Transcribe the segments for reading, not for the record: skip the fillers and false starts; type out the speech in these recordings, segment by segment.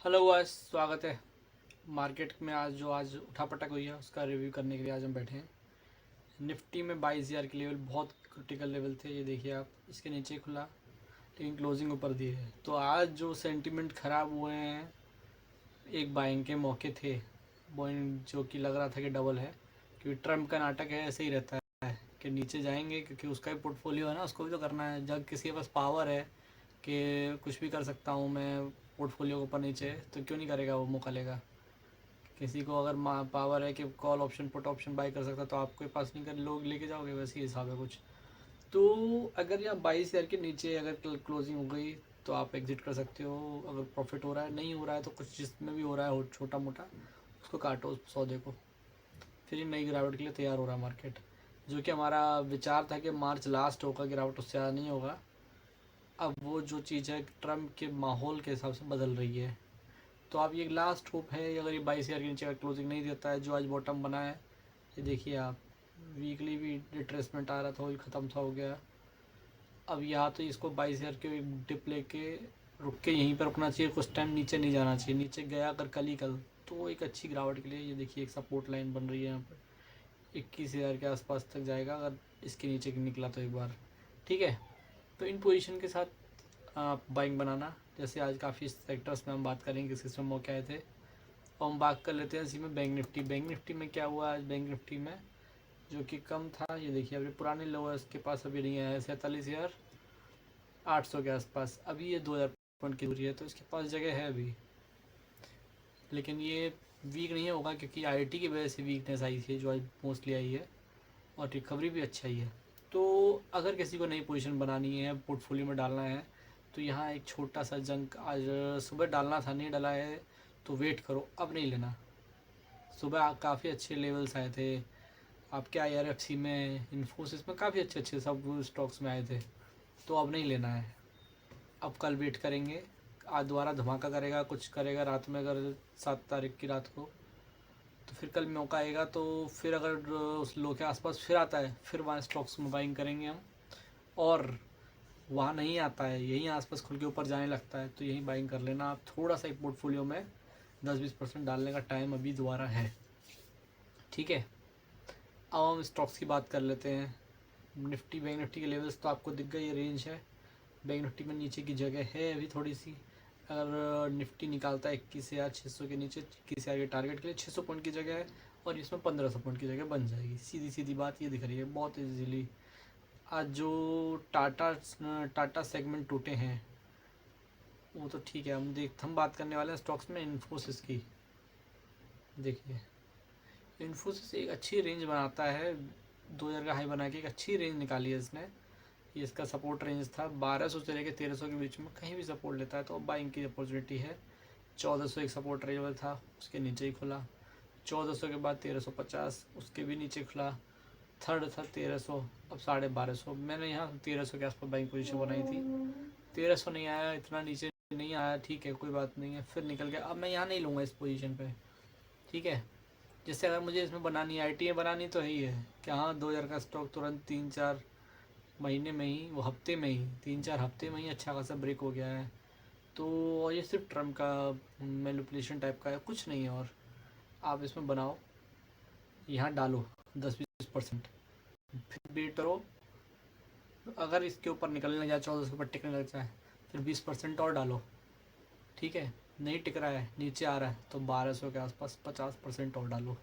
Hello guys, स्वागत है। Market में आज उठापटक हुई है उसका रिव्यू करने के लिए आज हम बैठे हैं। निफ्टी में 22,000 के लेवल बहुत क्रिटिकल लेवल थे। ये देखिए आप, इसके नीचे खुला लेकिन क्लोजिंग ऊपर दी है। तो आज जो सेंटीमेंट ख़राब हुए हैं, एक बाइंग के मौके थे पॉइंट जो कि लग रहा था कि डबल है, क्योंकि ट्रम्प का नाटक है, ऐसे ही रहता है कि नीचे जाएंगे क्योंकि उसका भी पोर्टफोलियो है ना, उसको भी तो करना है। जब किसी के पास पावर है कि कुछ भी कर सकता हूँ मैं पोर्टफोलियो के ऊपर नीचे, तो क्यों नहीं करेगा, वो मौका लेगा। किसी को अगर पावर है कि call option put option by कर सकता, तो आपके पास नहीं कर लोग लेके जाओगे, वैसे ही हिसाब है कुछ। तो अगर यहाँ 22,000 के नीचे अगर क्लोजिंग हो गई तो आप एग्जिट कर सकते हो। अगर प्रॉफिट हो रहा है, नहीं हो रहा है तो कुछ जिसमें भी हो रहा है हो छोटा मोटा, उसको काटो उस सौदे को। फिर ये नई गिरावट के लिए तैयार हो रहा है मार्केट। जो कि हमारा विचार था कि मार्च लास्ट होगा, गिरावट उससे ज़्यादा नहीं होगा। अब वो जो चीज़ है ट्रम्प के माहौल के हिसाब से बदल रही है। तो आप ये लास्ट होप है, अगर ये 22,000 के नीचे अगर क्लोजिंग नहीं देता है, जो आज बॉटम बना है, ये देखिए आप, वीकली भी रिट्रेसमेंट आ रहा था, वही ख़त्म सा हो गया। अब यहाँ तो इसको 22,000 के एक डिप लेके रुक के यहीं पर रुकना चाहिए, कुछ टाइम नीचे नहीं जाना चाहिए। नीचे गया अगर कल ही कल, तो एक अच्छी गिरावट के लिए ये देखिए एक सपोर्ट लाइन बन रही है यहाँ पर। 21,000 के आसपास तक जाएगा अगर इसके नीचे निकला तो एक बार। ठीक है, तो इन पोजीशन के साथ आप बाइंग बनाना। जैसे आज काफ़ी सेक्टर्स में हम बात करेंगे किस किस में मौके आए थे, और हम बात कर लेते हैं इसी में बैंक निफ्टी। बैंक निफ्टी में क्या हुआ आज बैंक निफ्टी में, जो कि कम था, ये देखिए अभी पुराने लो है इसके पास, अभी नहीं आया है 47,800 के आसपास। अभी ये 2,000 पॉइंट की दूरी है, तो इसके पास जगह है अभी। लेकिन ये वीक नहीं होगा क्योंकि आईटी की वजह से वीकनेस आई थी जो आज मोस्टली आई है, और रिकवरी भी अच्छा ही है। तो अगर किसी को नई पोजीशन बनानी है, पोर्टफोलियो में डालना है, तो यहाँ एक छोटा सा जंक आज सुबह डालना था, नहीं डाला है तो वेट करो, अब नहीं लेना। सुबह काफ़ी अच्छे लेवल्स आए थे आपके IRFC में, इन्फोसिस में, काफ़ी अच्छे अच्छे सब स्टॉक्स में आए थे। तो अब नहीं लेना है, अब कल वेट करेंगे। आज दोबारा धमाका करेगा, कुछ करेगा रात में, अगर 7 तारीख की रात को, तो फिर कल मौका आएगा। तो फिर अगर उस लो के आसपास फिर आता है, फिर वहाँ स्टॉक्स में बाइंग करेंगे हम। और वहाँ नहीं आता है, यहीं आसपास खुल के ऊपर जाने लगता है, तो यहीं बाइंग कर लेना आप। थोड़ा सा एक पोर्टफोलियो में 10-20% डालने का टाइम अभी दोबारा है। ठीक है, अब हम स्टॉक्स की बात कर लेते हैं। निफ्टी, बैंक निफ्टी के लेवल्स तो आपको दिख गए, ये रेंज है। बैंक निफ्टी में नीचे की जगह है अभी थोड़ी सी। अगर निफ्टी निकालता है 21,600 के नीचे, 21,000 के टारगेट के लिए 600 पॉइंट की जगह है, और इसमें 1,500 पॉइंट की जगह बन जाएगी। सीधी सीधी बात ये दिख रही है बहुत ईजीली। आज जो टाटा टाटा सेगमेंट टूटे हैं वो तो ठीक है, हम बात करने वाले हैं स्टॉक्स में इन्फोसिस की। देखिए इन्फोसिस एक अच्छी रेंज बनाता है, 2,000 का हाई बना के एक अच्छी रेंज निकाली है इसने। ये इसका सपोर्ट रेंज था 1,200 से लेकर 1,300 के बीच में, कहीं भी सपोर्ट लेता है तो बाइंग की अपॉर्चुनिटी है। 1,400 एक सपोर्ट रेंज था, उसके नीचे ही खुला। 1,400 के बाद 1,350, उसके भी नीचे खुला। थर्ड था 1,300, अब 1250। मैंने यहाँ 1,300 के आसपास बाइंग पोजीशन बनाई थी। 1,300 नहीं आया, इतना नीचे नहीं आया, ठीक है कोई बात नहीं है, फिर निकल गया। अब मैं यहाँ नहीं लूँगा इस पोजीशन पे। ठीक है, जैसे अगर मुझे इसमें बनानी आई में बनानी तो है ही है कि हाँ 2,000 का स्टॉक तुरंत 3-4 महीने में ही, वो हफ्ते में ही, 3-4 हफ्ते में ही अच्छा खासा ब्रेक हो गया है। तो ये सिर्फ ट्रम्प का मैनिपुलेशन टाइप का है, कुछ नहीं है। और आप इसमें बनाओ, यहाँ डालो 10-20%, फिर वेट करो। अगर इसके ऊपर निकलने लग जाए, 1400 के ऊपर टिकने लग जाए, फिर 20% और डालो। ठीक है, नहीं टिक रहा है, नीचे आ रहा है, तो 1,200 के आसपास 50% और डालो।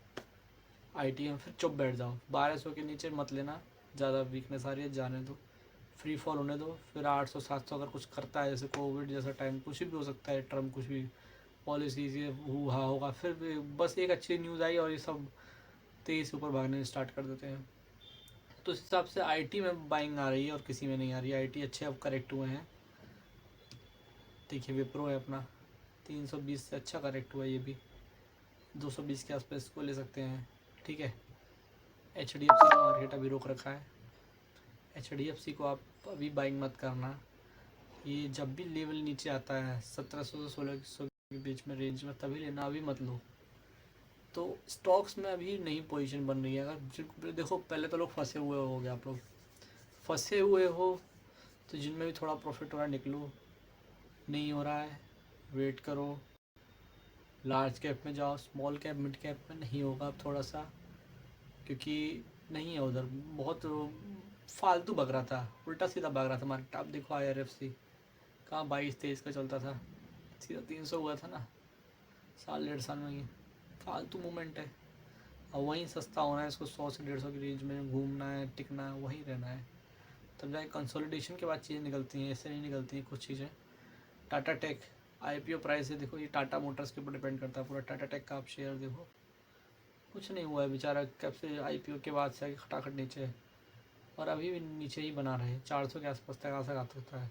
में फिर चुप बैठ जाओ, 1,200 के नीचे मत लेना, ज़्यादा वीकनेस आ रही है, जाने दो, फ्री फॉल होने दो। फिर 800-700 अगर कुछ करता है, जैसे कोविड जैसा टाइम, कुछ भी हो सकता है, ट्रम्प कुछ भी पॉलिसी से हुआ होगा, फिर बस एक अच्छी न्यूज़ आई और ये सब तेज़ी से ऊपर भागने स्टार्ट कर देते हैं। तो इस हिसाब से आईटी में बाइंग आ रही है और किसी में नहीं आ रही है। आईटी अच्छे अब करेक्ट हुए हैं। देखिए विप्रो है अपना, 320 से अच्छा करेक्ट हुआ है, ये भी 220 के आसपास इसको ले सकते हैं। ठीक है, HDFC का मार्केट अभी रोक रखा है। HDFC को आप अभी बाइंग मत करना। ये जब भी लेवल नीचे आता है 1,700 से 1,600 के बीच में रेंज में, तभी लेना, अभी मत लो। तो स्टॉक्स में अभी नई पोजीशन बन रही है। अगर देखो, पहले तो लोग फंसे हुए हो गए, आप लोग फंसे हुए हो, तो जिनमें भी थोड़ा प्रॉफिट हो रहा है निकलो, नहीं हो रहा है वेट करो, लार्ज कैप में जाओ, स्मॉल कैप मिड कैप में नहीं होगा अब थोड़ा सा, क्योंकि नहीं है उधर, बहुत फालतू भाग रहा था, उल्टा सीधा भाग रहा था मार्केट। आप देखो IRFC कहाँ 22-23 का चलता था, सीधा 300 हुआ था ना साल 1.5 साल में। ही फालतू मूवमेंट है। और वहीं सस्ता होना है, इसको 100 से 150 की रेंज में घूमना है, टिकना है, वहीं रहना है, तब जाके कंसोलिडेशन के बाद चीज़ें निकलती हैं, ऐसे नहीं निकलती हैं कुछ चीज़ें। टाटा टेक IPO प्राइस है देखो, ये टाटा मोटर्स के ऊपर डिपेंड करता है पूरा। टाटा टेक का आप शेयर देखो, कुछ नहीं हुआ है बेचारा, कब से IPO के बाद से खटाखट नीचे है, और अभी भी नीचे ही बना रहे, 400 के आसपास तक आ सकता है।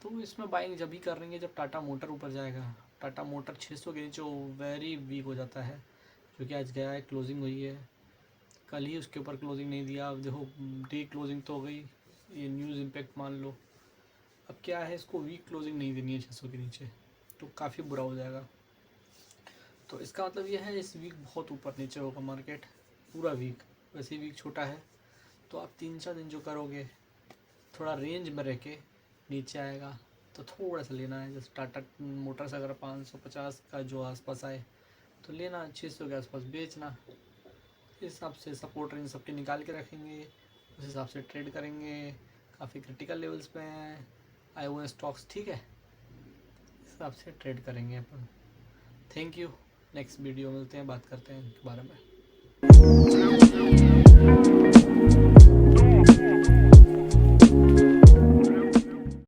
तो इसमें बाइंग जब भी कर रही है जब टाटा मोटर ऊपर जाएगा। टाटा मोटर 600 के नीचे वेरी वीक हो जाता है, जो कि आज गया है, क्लोजिंग हुई है, कल ही उसके ऊपर क्लोजिंग नहीं दिया। अब देखो डे क्लोजिंग तो हो गई, ये न्यूज़ इम्पैक्ट मान लो। अब क्या है, इसको वीक क्लोजिंग नहीं देनी है 600 के नीचे, तो काफ़ी बुरा हो जाएगा। तो इसका मतलब ये है इस वीक बहुत ऊपर नीचे होगा मार्केट, पूरा वीक। वैसे ही वीक छोटा है, तो आप 3-4 दिन जो करोगे थोड़ा रेंज में रह के नीचे आएगा तो थोड़ा सा लेना है। जैसे टाटा मोटर्स अगर 550 का जो आसपास आए तो लेना, 600 के आसपास बेचना। इस हिसाब से सपोर्ट रेंज सबके निकाल के रखेंगे, उस हिसाब से ट्रेड करेंगे। काफ़ी क्रिटिकल लेवल्स पे हैं आए हुए स्टॉक्स, ठीक है, इस हिसाब से ट्रेड करेंगे अपन। थैंक यू, नेक्स्ट वीडियो मिलते हैं, बात करते हैं इनके बारे में।